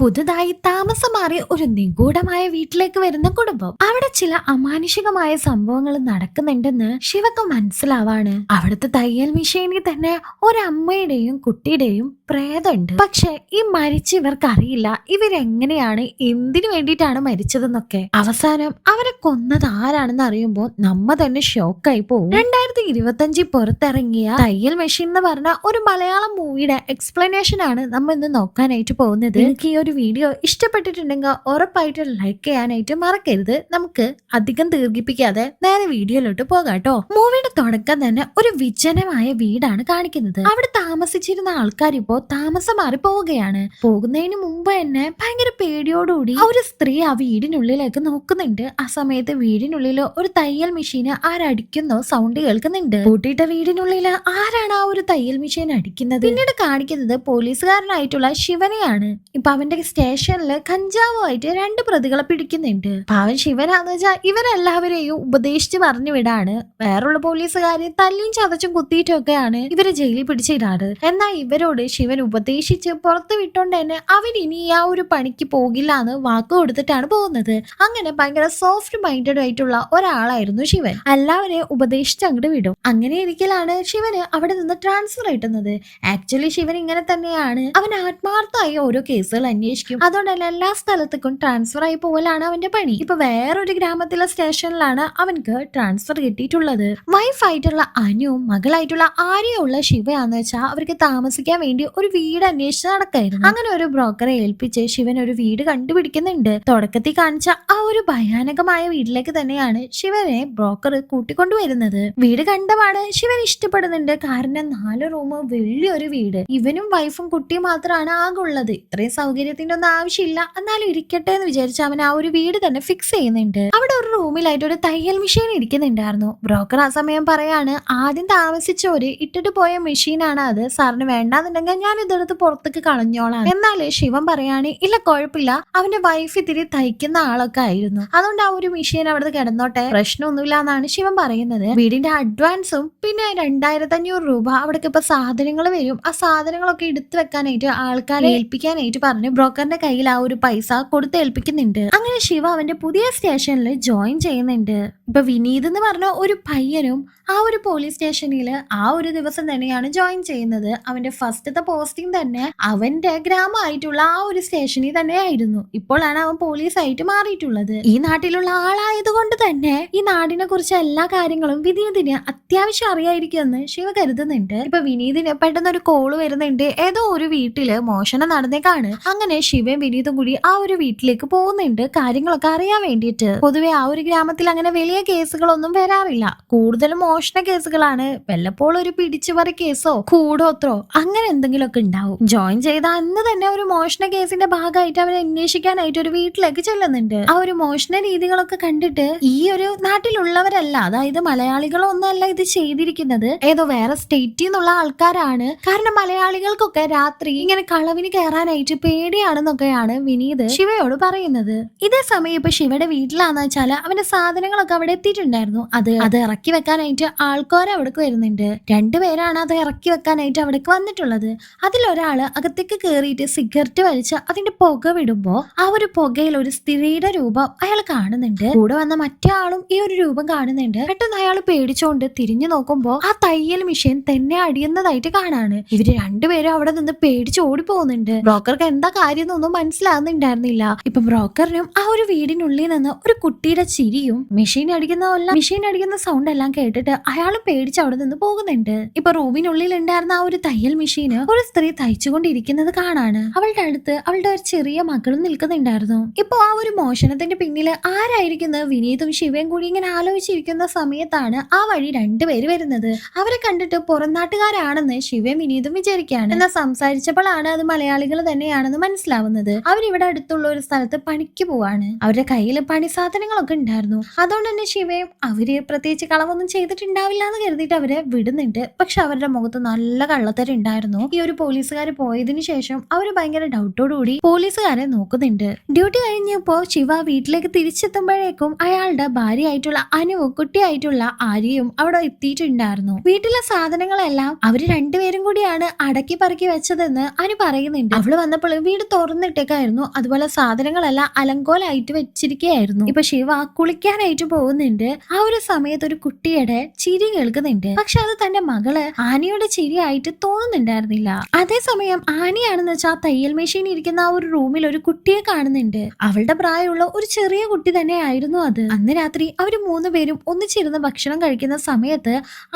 പുതുതായി താമസം മാറി ഒരു നിഗൂഢമായ വീട്ടിലേക്ക് വരുന്ന കുടുംബം. അവിടെ ചില അമാനുഷികമായ സംഭവങ്ങൾ നടക്കുന്നുണ്ടെന്ന് ശിവക്ക് മനസ്സിലാവാണ്. അവിടുത്തെ തയ്യൽ മെഷീനിൽ തന്നെ ഒരമ്മയുടെയും കുട്ടിയുടെയും പ്രേതമുണ്ട്. പക്ഷെ ഈ മരിച്ച ഇവർക്ക് അറിയില്ല ഇവരെങ്ങനെയാണ് എന്തിനു വേണ്ടിയിട്ടാണ് മരിച്ചതെന്നൊക്കെ. അവസാനം അവരെ കൊന്നത് ആരാണെന്ന് അറിയുമ്പോൾ നമ്മ തന്നെ ഷോക്കായി പോകും. 2025 പുറത്തിറങ്ങിയ തയ്യൽ മെഷീൻ എന്ന് പറഞ്ഞ ഒരു മലയാളം മൂവിയുടെ എക്സ്പ്ലനേഷൻ ആണ് നമ്മൾ ഇന്ന് നോക്കാനായിട്ട് പോകുന്നത്. എനിക്ക് ഈ ഒരു വീഡിയോ ഇഷ്ടപ്പെട്ടിട്ടുണ്ടെങ്കിൽ ഉറപ്പായിട്ട് ലൈക്ക് ചെയ്യാനായിട്ട് മറക്കരുത്. നമുക്ക് അധികം ദീർഘിപ്പിക്കാതെ നേരെ വീഡിയോയിലോട്ട് പോകാട്ടോ. മൂവിയുടെ തുടക്കം തന്നെ ഒരു വിജനമായ വീടാണ് കാണിക്കുന്നത്. അവിടെ താമസിച്ചിരുന്ന ആൾക്കാർ ഇപ്പോ താമസം മാറി പോവുകയാണ്. പോകുന്നതിന് മുമ്പ് തന്നെ ഭയങ്കര പേടിയോടുകൂടി ആ ഒരു സ്ത്രീ ആ വീടിനുള്ളിലേക്ക് നോക്കുന്നുണ്ട്. ആ സമയത്ത് വീടിനുള്ളിൽ ഒരു തയ്യൽ മെഷീന് ആരടിക്കുന്നോ സൗണ്ട് കേൾക്കുന്നുണ്ട്. കൂട്ടിയിട്ട വീടിനുള്ളിൽ ആരാണ് ആ ഒരു തയ്യൽ മെഷീൻ അടിക്കുന്നത്? പിന്നീട് കാണിക്കുന്നത് പോലീസുകാരനായിട്ടുള്ള ശിവനെയാണ്. ഇപ്പൊ അവന്റെ സ്റ്റേഷനിൽ കഞ്ചാവുമായിട്ട് 2 പ്രതികളെ പിടിക്കുന്നുണ്ട്. പാവൻ ശിവനാന്ന് വെച്ചാൽ ഇവരെല്ലാവരെയും ഉപദേശിച്ച് പറഞ്ഞു വിടാണ്. വേറുള്ള പോലീസുകാരെ തല്ലിയും ചതച്ചും കുത്തിയിട്ടും ഒക്കെയാണ് ഇവരെ ജയിലിൽ പിടിച്ചിടാറ്. എന്നാൽ ഇവരോട് ശിവൻ ഉപദേശിച്ച് പുറത്ത് വിട്ടോണ്ട് തന്നെ അവരിനി ആ ഒരു പണിക്ക് പോകില്ല എന്ന് വാക്ക് കൊടുത്തിട്ടാണ് പോകുന്നത്. അങ്ങനെ ഭയങ്കര സോഫ്റ്റ് മൈൻഡഡ് ആയിട്ടുള്ള ഒരാളായിരുന്നു ശിവൻ. എല്ലാവരെയും ഉപദേശിച്ച് അങ്ങോട്ട് വിടും. അങ്ങനെ ഇരിക്കലാണ് ശിവന് അവിടെ നിന്ന് ട്രാൻസ്ഫർ കിട്ടുന്നത്. ആക്ച്വലി ശിവൻ ഇങ്ങനെ തന്നെയാണ്. അവൻ ആത്മാർത്ഥമായി ഓരോ കേസുകൾ അന്വേഷിക്കും. അതുകൊണ്ട് തന്നെ എല്ലാ സ്ഥലത്തേക്കും ട്രാൻസ്ഫർ ആയി പോകലാണ് അവന്റെ പണി. ഇപ്പൊ വേറൊരു ഗ്രാമത്തിലെ സ്റ്റേഷനിലാണ് അവൻക്ക് ട്രാൻസ്ഫർ കിട്ടിയിട്ടുള്ളത്. വൈഫായിട്ടുള്ള അനുവും മകളായിട്ടുള്ള ആര്യയുള്ള ശിവയാന്ന് വെച്ചാൽ അവർക്ക് താമസിക്കാൻ വേണ്ടി ഒരു വീട് അന്വേഷിച്ച് നടക്കായിരുന്നു. അങ്ങനെ ഒരു ബ്രോക്കറെ ഏൽപ്പിച്ച് ശിവൻ ഒരു വീട് കണ്ടുപിടിക്കുന്നുണ്ട്. തുടക്കത്തിൽ കാണിച്ച ആ ഒരു ഭയാനകമായ വീട്ടിലേക്ക് തന്നെയാണ് ശിവനെ ബ്രോക്കർ കൂട്ടിക്കൊണ്ടുവരുന്നത്. വീട് കണ്ടപാട് ശിവൻ ഇഷ്ടപ്പെടുന്നുണ്ട്. കാരണം 4 റൂം, വലിയൊരു വീട്. ഇവനും വൈഫും കുട്ടിയും മാത്രമാണ് ആകുള്ളത്. ഇത്രയും സൗകര്യത്തിന്റെ ഒന്നും ആവശ്യമില്ല. എന്നാലും ഇരിക്കട്ടെ എന്ന് വിചാരിച്ച് അവൻ ആ ഒരു വീട് തന്നെ ഫിക്സ് ചെയ്യുന്നുണ്ട്. അവിടെ ഒരു റൂമിലായിട്ട് ഒരു തയ്യൽ മെഷീൻ ഇരിക്കുന്നുണ്ടായിരുന്നു. ബ്രോക്കർ ആ സമയം പറയാണ്, ആദ്യം താമസിച്ചോര് ഇട്ടിട്ട് പോയ മെഷീനാണ് അത്. സാറിന് വേണ്ടാന്നുണ്ടെങ്കിൽ ഞാൻ ഇതെടുത്ത് പുറത്തേക്ക് കളഞ്ഞോളാം. എന്നാല് ശിവൻ പറയാണ്, ഇല്ല കുഴപ്പമില്ല, അവന്റെ വൈഫ് ഇത്തിരി തയ്ക്കുന്ന ആളൊക്കെ ആയിരുന്നു, അതുകൊണ്ട് ആ ഒരു മെഷീൻ അവിടെ കിടന്നോട്ടെ, പ്രശ്നമൊന്നുമില്ല എന്നാണ് ശിവൻ പറയുന്നത്. വീടിന്റെ അഡ്വാൻസും പിന്നെ 2500 രൂപ അവിടേക്ക് ഇപ്പൊ സാധനങ്ങൾ വരും. ആ സാധനങ്ങളൊക്കെ എടുത്തു വെക്കാനായിട്ട് ആൾക്കാരെ ഏൽപ്പിക്കാനായിട്ട് പറഞ്ഞു ബ്രോക്കറിന്റെ കയ്യിൽ ആ ഒരു പൈസ കൊടുത്ത് ഏൽപ്പിക്കുന്നുണ്ട്. അങ്ങനെ ശിവ അവന്റെ പുതിയ സ്റ്റേഷനിൽ ജോയിൻ ചെയ്യുന്നുണ്ട്. ഇപ്പൊ വിനീത് എന്ന് പറഞ്ഞ ഒരു പയ്യനും ആ ഒരു പോലീസ് സ്റ്റേഷനിൽ ആ ഒരു ദിവസം തന്നെയാണ് ജോയിൻ ചെയ്യുന്നത്. അവന്റെ ഫസ്റ്റത്തെ പോസ്റ്റിംഗ് തന്നെ അവന്റെ ഗ്രാമമായിട്ടുള്ള ആ ഒരു സ്റ്റേഷനിൽ തന്നെ ആയിരുന്നു. ഇപ്പോഴാണ് അവൻ പോലീസ് ആയിട്ട് മാറിയിട്ടുള്ളത്. ഈ നാട്ടിലുള്ള ആളായതുകൊണ്ട് തന്നെ ഈ നാടിനെ കുറിച്ച് എല്ലാ കാര്യങ്ങളും വിനീതിന് അത്യാവശ്യം അറിയായിരിക്കുമെന്ന് ശിവ കരുതുന്നുണ്ട്. ഇപ്പൊ വിനീതിന് പെട്ടെന്ന് ഒരു കോള് വരുന്നുണ്ട്. ഏതോ ഒരു വീട്ടില് മോഷണം നടന്നേക്കാണ്. അങ്ങനെ ശിവയും വിനീതും കൂടി ആ ഒരു വീട്ടിലേക്ക് പോകുന്നുണ്ട് കാര്യങ്ങളൊക്കെ അറിയാൻ വേണ്ടിയിട്ട്. പൊതുവെ ആ ഒരു ഗ്രാമത്തിൽ അങ്ങനെ വലിയ കേസുകളൊന്നും വരാറില്ല. കൂടുതലും മോഷണ കേസുകളാണ്. വല്ലപ്പോൾ ഒരു പിടിച്ചുപറി കേസോ കൂടോത്രോ അങ്ങനെ എന്തെങ്കിലുമൊക്കെ ഉണ്ടാവും. ജോയിൻ ചെയ്ത അന്ന് തന്നെ ഒരു മോഷണ കേസിന്റെ ഭാഗമായിട്ട് അവരെ അന്വേഷിക്കാനായിട്ട് ഒരു വീട്ടിലേക്ക് ചെല്ലുന്നുണ്ട്. ആ ഒരു മോഷണ രീതികളൊക്കെ കണ്ടിട്ട് ഈ ഒരു നാട്ടിലുള്ളവരല്ല, അതായത് മലയാളികളോ ഒന്നല്ല ഇത് ചെയ്തിരിക്കുന്നത്, ഏതോ വേറെ സ്റ്റേറ്റിൽ നിന്നുള്ള ആൾക്കാരാണ്. കാരണം മലയാളികൾക്കൊക്കെ രാത്രി ഇങ്ങനെ കളവിന് കയറാനായിട്ട് പേടിയാണെന്നൊക്കെയാണ് വിനീത് ശിവയോട് പറയുന്നത്. ഇതേ സമയം ഇപ്പൊ ശിവയുടെ വീട്ടിലാന്ന് വെച്ചാല് അവന്റെ സാധനങ്ങളൊക്കെ അവിടെ എത്തിയിട്ടുണ്ടായിരുന്നു. അത് ഇറക്കി വെക്കാനായിട്ട് ആൾക്കാർ അവിടേക്ക് വരുന്നുണ്ട്. 2 പേരാണ് അത് ഇറക്കി വെക്കാനായിട്ട് അവിടേക്ക് വന്നിട്ടുള്ളത്. അതിലൊരാള് അകത്തേക്ക് കയറിയിട്ട് സിഗരറ്റ് വലിച്ച് അതിന്റെ പുക വിടുമ്പോ ആ ഒരു പുകയിൽ ഒരു സ്ത്രീയുടെ രൂപം അയാൾ കാണുന്നുണ്ട്. കൂടെ വന്ന മറ്റേ ആളും ഈ ഒരു രൂപം കാണുന്നുണ്ട്. പെട്ടെന്ന് അയാൾ പേടിച്ചോണ്ട് തിരിഞ്ഞു നോക്കുമ്പോ ആ തയ്യൽ മെഷീൻ തന്നെ അടിയുന്നതായിട്ട് കാണാണ്. ഇവര് 2 പേരും അവിടെ നിന്ന് പേടിച്ച് ഓടി പോകുന്നുണ്ട്. ബ്രോക്കർക്ക് എന്താ കാര്യം എന്നൊന്നും മനസ്സിലാകുന്നുണ്ടായിരുന്നില്ല. ഇപ്പൊ ബ്രോക്കറിനും ആ ഒരു വീടിനുള്ളിൽ നിന്ന് ഒരു കുട്ടിയുടെ ചിരിയും മെഷീൻ അടിക്കുന്ന സൗണ്ട് എല്ലാം കേട്ടിട്ട് അയാൾ പേടിച്ച് അവിടെ നിന്ന് പോകുന്നുണ്ട്. ഇപ്പൊ റൂമിനുള്ളിൽ ഉണ്ടായിരുന്ന ആ ഒരു തയ്യൽ മെഷീന് ഒരു സ്ത്രീ തയ്ച്ചുകൊണ്ടിരിക്കുന്നത് കാണാണ്. അവളുടെ അടുത്ത് അവളുടെ ഒരു ചെറിയ മകളും നിൽക്കുന്നുണ്ടായിരുന്നു. ഇപ്പൊ ആ ഒരു മോഷണത്തിന്റെ പിന്നില് ആരായിരിക്കുന്നത് വിനീതും ശിവയും കൂടി ഇങ്ങനെ ആലോചിച്ചിരിക്കുന്ന സമയത്താണ് ആ വഴി 2 പേര് വരുന്നത്. അവരെ കണ്ടിട്ട് പുറം നാട്ടുകാരാണെന്ന് ശിവയും വിനീതും വിചാരിക്കുകയാണ്. എന്നാൽ സംസാരിച്ചപ്പോഴാണ് അത് മലയാളികൾ തന്നെയാണെന്ന് മനസ്സിലാവുന്നത്. അവരിവിടെ അടുത്തുള്ള ഒരു സ്ഥലത്ത് പണിക്ക് പോവാണ്. അവരുടെ കയ്യിൽ പണി സാധനങ്ങളൊക്കെ ഉണ്ടായിരുന്നു. അതുകൊണ്ട് തന്നെ ശിവയും അവര് പ്രത്യേകിച്ച് കളവൊന്നും ചെയ്തിട്ടുണ്ടാവില്ല എന്ന് കരുതിയിട്ട് അവരെ വിടുന്നുണ്ട്. പക്ഷെ അവരുടെ മുഖത്ത് നല്ല കള്ളത്തരുണ്ടായിരുന്നു. ഈ ഒരു പോലീസുകാർ പോയതിനു ശേഷം അവര് ഭയങ്കര ഡൗട്ടോടുകൂടി പോലീസുകാരെ നോക്കുന്നുണ്ട്. ഡ്യൂട്ടി കഴിഞ്ഞപ്പോ ശിവ വീട്ടിലേക്ക് തിരിച്ചെത്തുമ്പോഴേക്കും അയാളുടെ ഭാര്യയായിട്ടുള്ള അനുവും കുട്ടിയായിട്ടുള്ള ആര്യയും അവിടെ എത്തിയിട്ടുണ്ടായിരുന്നു. വീട്ടിലെ സാധനങ്ങളെല്ലാം അവര് 2 പേരും കൂടിയാണ് അടക്കി പറക്കി വെച്ചതെന്ന് അനു പറയുന്നുണ്ട്. അവള് വന്നപ്പോൾ വീട് തുറന്നിട്ടേക്കായിരുന്നു. അതുപോലെ സാധനങ്ങളെല്ലാം അലങ്കോലായിട്ട് വെച്ചിരിക്കുകയായിരുന്നു. ഇപ്പൊ ശിവ കുളിക്കാനായിട്ട് പോകുന്നുണ്ട്. ആ ഒരു സമയത്ത് ഒരു കുട്ടിയുടെ ചിരി കേൾക്കുന്നുണ്ട്. പക്ഷെ അത് തന്റെ മകള് ആനിയുടെ ചിരിയായിട്ട് തോന്നുന്നുണ്ടായിരുന്നില്ല. അതേസമയം ആനിയാണെന്ന് വെച്ചാൽ തയ്യൽ മെഷീൻ ഇരിക്കുന്ന ആ ഒരു റൂമിൽ ഒരു കുട്ടിയെ കാണുന്നുണ്ട്. അവളുടെ പ്രായമുള്ള ഒരു ചെറിയ കുട്ടി തന്നെ ആയിരുന്നു അത്. അന്ന് രാത്രി അവര് 3 പേരും ഒന്നിച്ചിരുന്ന് ഭക്ഷണം കഴിക്കുന്ന സമയത്ത്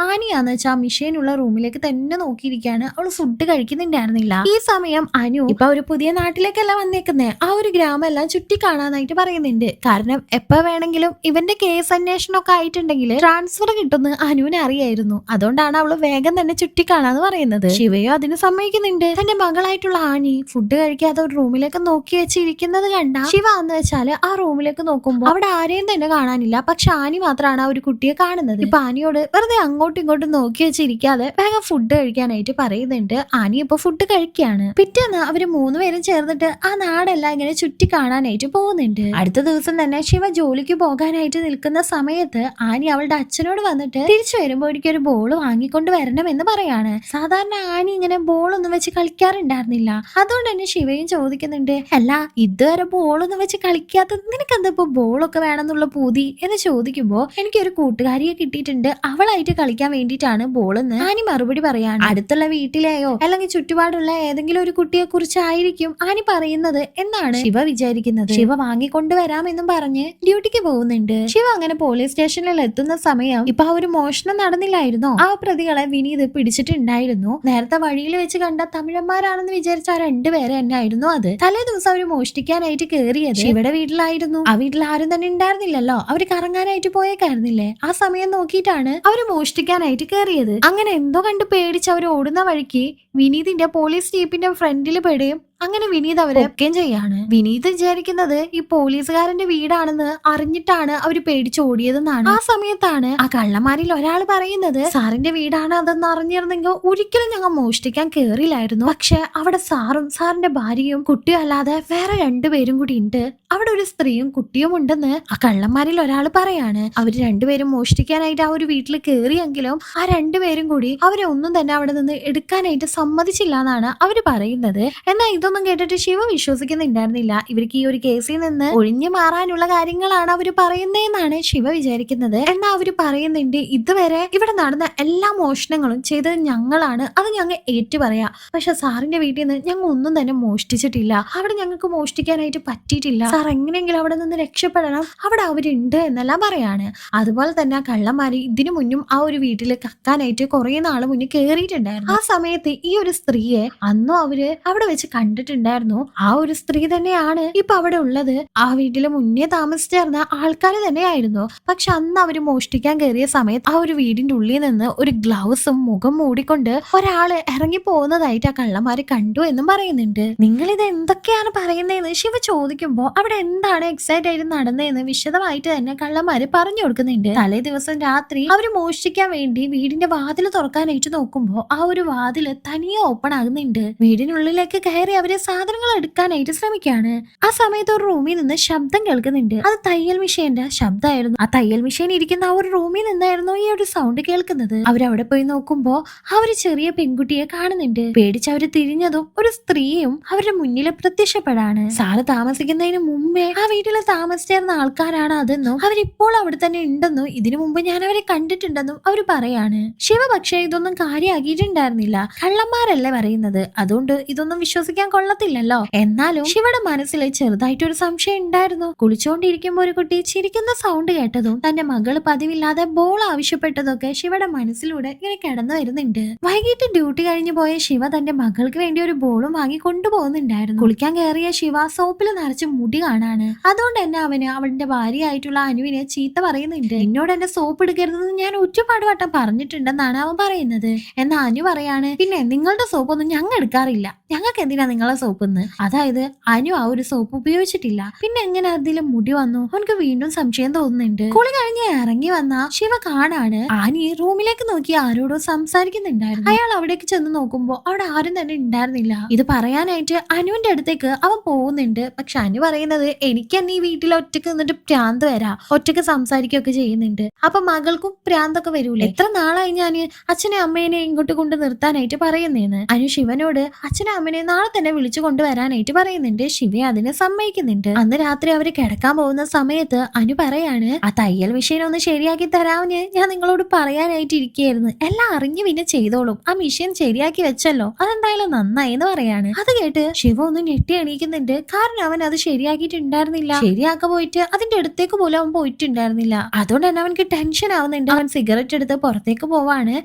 ആനിയാന്ന് വെച്ചാൽ മിഷീനുള്ള റൂമിലേക്ക് തന്നെ നോക്കിയിരിക്കുകയാണ്. അവള് ഫുഡ് കഴിക്കുന്നുണ്ടായിരുന്നില്ല. ഈ സമയം അനു ഇപ്പൊ ഒരു പുതിയ നാട്ടിലേക്കല്ല വന്നേക്കുന്നേ. ആ ഒരു ഗ്രാമം എല്ലാം ചുറ്റി കാണാനായിട്ട് പറയുന്നുണ്ട്. കാരണം എപ്പോ വേണമെങ്കിലും ഇവന്റെ കേസ് അന്വേഷണം ഒക്കെ ആയിട്ടുണ്ടെങ്കിൽ ട്രാൻസ്ഫർ കിട്ടുമെന്ന് അനുവിനെ അറിയായിരുന്നു. അതുകൊണ്ടാണ് അവള് വേഗം തന്നെ ചുറ്റി കാണാന്ന് പറയുന്നത്. ശിവയോ അതിന് സമ്മതിക്കുന്നുണ്ട്. തന്റെ മകളായിട്ടുള്ള ആനി ഫുഡ് കഴിക്കാതെ ഒരു റൂമിലേക്ക് നോക്കി വെച്ചിരിക്കുന്നത് കണ്ട ശിവ എന്ന് വെച്ചാല് ആ റൂമിലേക്ക് നോക്കുമ്പോൾ അവിടെ ആരെയും തന്നെ കാണാനില്ല. പക്ഷെ ആനി മാത്രമാണ് ആ ഒരു കുട്ടിയെ കാണുന്നത്. ഇപ്പൊ ആനിയോട് വെറുതെ അങ്ങോട്ടും ഇങ്ങോട്ടും നോക്കി വെച്ചിരിക്കാതെ വേഗം ഫുഡ് കഴിക്കാനായിട്ട് പറയുന്നുണ്ട്. ആനി ഇപ്പൊ ഫുഡ് കഴിക്കുകയാണ്. പിറ്റേന്ന് അവര് 3 പേരും ചേർന്നിട്ട് ആ നാടെല്ലാം ഇങ്ങനെ ചുറ്റി കാണാനായിട്ട് പോകുന്നുണ്ട്. അടുത്ത ദിവസം തന്നെ ശിവ ജോലിക്ക് പോകാനായിട്ട് നിൽക്കുന്ന സമയത്ത് ആനി അവളുടെ അച്ഛനോട് വന്നിട്ട് തിരിച്ചു വരുമ്പോ എനിക്കൊരു ബോൾ വാങ്ങിക്കൊണ്ട് വരണം എന്ന് പറയാണ്. സാധാരണ ആനി ഇങ്ങനെ ബോളൊന്നും വെച്ച് കളിക്കാറുണ്ടായിരുന്നില്ല. അതുകൊണ്ട് തന്നെ ശിവയും ചോദിക്കുന്നുണ്ട്, അല്ല ഇതുവരെ ബോളൊന്നും വെച്ച് കളിക്കാത്തത് നിനക്കെന്താ ഇപ്പൊ ബോളൊക്കെ വേണമെന്നുള്ള പൂതി എന്ന് ചോദിക്കുമ്പോ എനിക്കൊരു കൂട്ടുകാരിയെ കിട്ടിയിട്ടുണ്ട്, അവളായിട്ട് കളിക്കാൻ വേണ്ടിയിട്ടാണ് ബോളെന്ന് ആനി മറുപടി പറയാണ്. അടുത്തുള്ള വീട്ടിലെയോ അല്ലെങ്കിൽ ചുറ്റുപാടുള്ള ഏതെങ്കിലും ഒരു കുട്ടിയെ കുറിച്ചായിരിക്കും ആനി പറയുന്നത് എന്നാണ് ശിവ വിചാരിക്കുന്നത്. ശിവ വാങ്ങിക്കൊണ്ടുവരാമെന്നും പറഞ്ഞ് ഡ്യൂട്ടിക്ക് പോകുന്നുണ്ട്. ശിവ അങ്ങനെ പോലീസ് സ്റ്റേഷനിൽ എത്തുന്ന സമയം ഇപ്പൊ ആ ഒരു മോഷണം നടന്നില്ലായിരുന്നോ, ആ പ്രതികളെ വിനീത് പിടിച്ചിട്ടുണ്ടായിരുന്നു. നേരത്തെ വഴിയിൽ വെച്ച് കണ്ട തമിഴന്മാരാണെന്ന് വിചാരിച്ച ആ 2 പേരെ തന്നെ ആയിരുന്നു അത്. തലേ ദിവസം അവര് മോഷ്ടിക്കാനായിട്ട് കേറിയത് ശിവയുടെ വീട്ടിലായിരുന്നു. ആ വീട്ടിൽ ആരും തന്നെ ഉണ്ടായിരുന്നില്ലല്ലോ, അവര് കറങ്ങാനായിട്ട് പോയേക്കായിരുന്നില്ലേ. ആ സമയം നോക്കിയിട്ടാണ് അവര് മോഷ്ടിക്കാനായിട്ട് കേറിയത്. അങ്ങനെ എന്തോ കണ്ട് പേടിച്ച് അവർ ഓടുന്ന വഴിക്ക് വിനീതിന്റെ പോലീസ് ജീപ്പിന്റെ ഫ്രണ്ടിൽ പെടുകയും അങ്ങനെ വിനീത് അവരെ ഒക്കെയും ചെയ്യാണ്. വിനീത് വിചാരിക്കുന്നത് ഈ പോലീസുകാരന്റെ വീടാണെന്ന് അറിഞ്ഞിട്ടാണ് അവര് പേടിച്ച് ഓടിയതെന്നാണ്. ആ സമയത്താണ് ആ കള്ളന്മാരിൽ ഒരാൾ പറയുന്നത്, സാറിന്റെ വീടാണ് അതെന്ന് അറിഞ്ഞിരുന്നെങ്കിൽ ഒരിക്കലും ഞങ്ങൾ മോഷ്ടിക്കാൻ കേറില്ലായിരുന്നു. പക്ഷെ അവിടെ സാറും സാറിന്റെ ഭാര്യയും കുട്ടിയും അല്ലാതെ വേറെ 2 പേരും കൂടി ഉണ്ട്. അവിടെ ഒരു സ്ത്രീയും കുട്ടിയും ഉണ്ടെന്ന് ആ കള്ളന്മാരിൽ ഒരാൾ പറയാണ്. അവര് 2 പേരും മോഷ്ടിക്കാനായിട്ട് ആ ഒരു വീട്ടിൽ കേറിയെങ്കിലും ആ 2 പേരും കൂടി അവരെ ഒന്നും തന്നെ അവിടെ നിന്ന് എടുക്കാനായിട്ട് സമ്മതിച്ചില്ല എന്നാണ് അവര് പറയുന്നത്. എന്നാൽ ഇതൊന്നും കേട്ടിട്ട് ശിവ വിശ്വസിക്കുന്നുണ്ടായിരുന്നില്ല. ഇവർക്ക് ഈ ഒരു കേസിൽ നിന്ന് ഒഴിഞ്ഞു മാറാനുള്ള കാര്യങ്ങളാണ് അവര് പറയുന്നതെന്നാണ് ശിവ വിചാരിക്കുന്നത്. എന്നാൽ അവര് പറയുന്നുണ്ട്, ഇതുവരെ ഇവിടെ നടന്ന എല്ലാ മോഷണങ്ങളും ചെയ്തത് ഞങ്ങളാണ്, അത് ഞങ്ങൾ ഏറ്റുപറയാം. പക്ഷെ സാറിന്റെ വീട്ടിൽ നിന്ന് ഞങ്ങൾ ഒന്നും തന്നെ മോഷ്ടിച്ചിട്ടില്ല. അവിടെ ഞങ്ങൾക്ക് മോഷ്ടിക്കാനായിട്ട് പറ്റിയിട്ടില്ല. സാർ എങ്ങനെയെങ്കിലും അവിടെ നിന്ന് രക്ഷപ്പെടണം, അവിടെ അവരുണ്ട് എന്നെല്ലാം പറയാണ്. അതുപോലെ തന്നെ ആ കള്ളന്മാര് ഇതിനു മുന്നും ആ ഒരു വീട്ടിൽ കക്കാനായിട്ട് കുറെ നാള് മുന്നേ കേറിയിട്ടുണ്ടായിരുന്നു. ആ സമയത്ത് ഈ ഒരു സ്ത്രീയെ അന്നും അവര് അവിടെ വെച്ച് കണ്ടിട്ടുണ്ടായിരുന്നു. ആ ഒരു സ്ത്രീ തന്നെയാണ് ഇപ്പൊ അവിടെ ഉള്ളത്. ആ വീട്ടില് മുന്നേ താമസിച്ചിരുന്ന ആൾക്കാര് തന്നെയായിരുന്നു. പക്ഷെ അന്ന് അവര് മോഷ്ടിക്കാൻ കയറിയ സമയത്ത് ആ ഒരു വീടിന്റെ ഉള്ളിൽ നിന്ന് ഒരു ഗ്ലൗസും മുഖം മൂടിക്കൊണ്ട് ഒരാള് ഇറങ്ങി പോകുന്നതായിട്ട് ആ കള്ളന്മാര് കണ്ടു എന്നും പറയുന്നുണ്ട്. നിങ്ങൾ ഇത് എന്തൊക്കെയാണ് പറയുന്നതെന്ന് ശിവ ചോദിക്കുമ്പോ അവിടെ എന്താണ് എക്സൈറ്റ് ആയിട്ട് നടന്നതെന്ന് വിശദമായിട്ട് തന്നെ കള്ളന്മാര് പറഞ്ഞു കൊടുക്കുന്നുണ്ട്. തലേ ദിവസം രാത്രി അവര് മോഷ്ടിക്കാൻ വേണ്ടി വീടിന്റെ വാതില് തുറക്കാനായിട്ട് നോക്കുമ്പോ ആ ഒരു വാതില് തനിയെ ഓപ്പൺ ആകുന്നുണ്ട്. വീടിനുള്ളിലേക്ക് കയറി അവര് സാധനങ്ങൾ എടുക്കാനായിട്ട് ശ്രമിക്കാണ്. ആ സമയത്ത് ഒരു റൂമിൽ നിന്ന് ശബ്ദം കേൾക്കുന്നുണ്ട്. അത് തയ്യൽ മെഷീന്റെ ശബ്ദമായിരുന്നു. ആ തയ്യൽ മെഷീൻ ഇരിക്കുന്ന ആ ഒരു റൂമിൽ നിന്നായിരുന്നു ഈ ഒരു സൗണ്ട് കേൾക്കുന്നത്. അവരവിടെ പോയി നോക്കുമ്പോ ആ ഒരു ചെറിയ പെൺകുട്ടിയെ കാണുന്നുണ്ട്. പേടിച്ച് അവര് തിരിഞ്ഞതും ഒരു സ്ത്രീയും അവരുടെ മുന്നിൽ പ്രത്യക്ഷപ്പെടാണ്. സാറ് താമസിക്കുന്നതിന് മുമ്പേ ആ വീട്ടിൽ താമസിച്ചിരുന്ന ആൾക്കാരാണ് അതെന്നും അവരിപ്പോൾ അവിടെ തന്നെ ഉണ്ടെന്നും ഇതിനു മുമ്പ് ഞാൻ അവരെ കണ്ടിട്ടുണ്ടെന്നും അവര് പറയാണ്. ശിവ പക്ഷേ ഇതൊന്നും കാര്യമാക്കിയിട്ടുണ്ടായിരുന്നില്ല. കള്ളന്മാരല്ലേ പറയുന്നത്, അതുകൊണ്ട് ഇതൊന്നും വിശ്വസിക്കാൻ കൊള്ളത്തില്ലല്ലോ. എന്നാലും ശിവയുടെ മനസ്സിൽ ചെറുതായിട്ടൊരു സംശയം ഉണ്ടായിരുന്നു. കുളിച്ചോണ്ടിരിക്കുമ്പോ ഒരു കുട്ടി ചിരിക്കുന്ന സൗണ്ട് കേട്ടതും തന്റെ മകള് പതിവില്ലാതെ ബോൾ ആവശ്യപ്പെട്ടതൊക്കെ ശിവയുടെ മനസ്സിലൂടെ ഇങ്ങനെ കിടന്നു വരുന്നുണ്ട്. വൈകിട്ട് ഡ്യൂട്ടി കഴിഞ്ഞു പോയ ശിവ തന്റെ മകൾക്ക് വേണ്ടി ഒരു ബോളും വാങ്ങി കൊണ്ടുപോകുന്നുണ്ടായിരുന്നു. കുളിക്കാൻ കയറിയ ശിവ സോപ്പിൽ നിറച്ച് മുടി കാണാണ്. അതുകൊണ്ട് തന്നെ അവന് അവളുടെ ഭാര്യയായിട്ടുള്ള അനുവിനെ ചീത്ത പറയുന്നുണ്ട്. എന്നോട് എന്റെ സോപ്പ് എടുക്കരുതെന്ന് ഞാൻ ഒരുപാട് വട്ടം പറഞ്ഞിട്ടുണ്ടെന്നാണ് അവൻ പറയുന്നത്. എന്നാൽ അനു പറയാണ്, പിന്നെ നിങ്ങളുടെ സോപ്പൊന്നും ഞങ്ങൾ എടുക്കാറില്ല, ഞങ്ങൾക്ക് എന്തിനാ നിങ്ങളെ സോപ്പെന്ന്. അതായത് അനു ആ ഒരു സോപ്പ് ഉപയോഗിച്ചിട്ടില്ല. പിന്നെ എങ്ങനെ അതിലും മുടി വന്നു? അവനക്ക് വീണ്ടും സംശയം തോന്നുന്നുണ്ട്. കുളി കഴിഞ്ഞ് ഇറങ്ങി വന്ന ശിവ കാണാണ് ആനി റൂമിലേക്ക് നോക്കി ആരോടോ സംസാരിക്കുന്നുണ്ടായിരുന്നു. അയാൾ അവിടേക്ക് ചെന്ന് നോക്കുമ്പോ അവിടെ ആരും തന്നെ ഉണ്ടായിരുന്നില്ല. ഇത് പറയാനായിട്ട് അനുവിന്റെ അടുത്തേക്ക് അവൻ പോകുന്നുണ്ട്. പക്ഷെ അനു പറയുന്നത്, എനിക്ക് തന്നെ ഈ വീട്ടിൽ ഒറ്റക്ക് നിന്നിട്ട് പ്രാന്ത് വരാ, ഒറ്റക്ക് സംസാരിക്കുകയൊക്കെ ചെയ്യുന്നുണ്ട്. അപ്പൊ മകൾക്കും പ്രാന്തൊക്കെ വരൂലേ? എത്ര നാളായി ഞാൻ അച്ഛനെ അമ്മേനെ ഇങ്ങോട്ട് കൊണ്ട് നിർത്താനായിട്ട് പറയുന്നേന്ന്. അനു ശിവനോട് അച്ഛനെ അമ്മനെ നാളെ തന്നെ തന്നെ വിളിച്ചു കൊണ്ടുവരാനായിട്ട് പറയുന്നുണ്ട്. ശിവ അതിനെ സമ്മതിക്കുന്നുണ്ട്. അന്ന് രാത്രി അവര് കിടക്കാൻ പോകുന്ന സമയത്ത് അനു പറയാണ്, ആ തയ്യൽ മെഷീൻ ഒന്ന് ശരിയാക്കി തരാമെന്ന് ഞാൻ നിങ്ങളോട് പറയാനായിട്ട് ഇരിക്കുകയായിരുന്നു. എല്ലാം അറിഞ്ഞു പിന്നെ ചെയ്തോളും. ആ മെഷീൻ ശരിയാക്കി വെച്ചല്ലോ, അതെന്തായാലും നന്നായി എന്ന് പറയാണ്. അത് കേട്ട് ശിവ ഒന്ന് ഞെട്ടി എണീക്കുന്നുണ്ട്. കാരണം അവൻ അത് ശരിയാക്കിയിട്ടുണ്ടായിരുന്നില്ല. ശരിയാക്ക പോയിട്ട് അതിന്റെ അടുത്തേക്ക് പോലും അവൻ പോയിട്ടുണ്ടായിരുന്നില്ല. അതുകൊണ്ട് തന്നെ അവനക്ക് ടെൻഷൻ ആവുന്നുണ്ട്. അവൻ സിഗരറ്റ് എടുത്ത് പുറത്തേക്ക് പോവാണ്.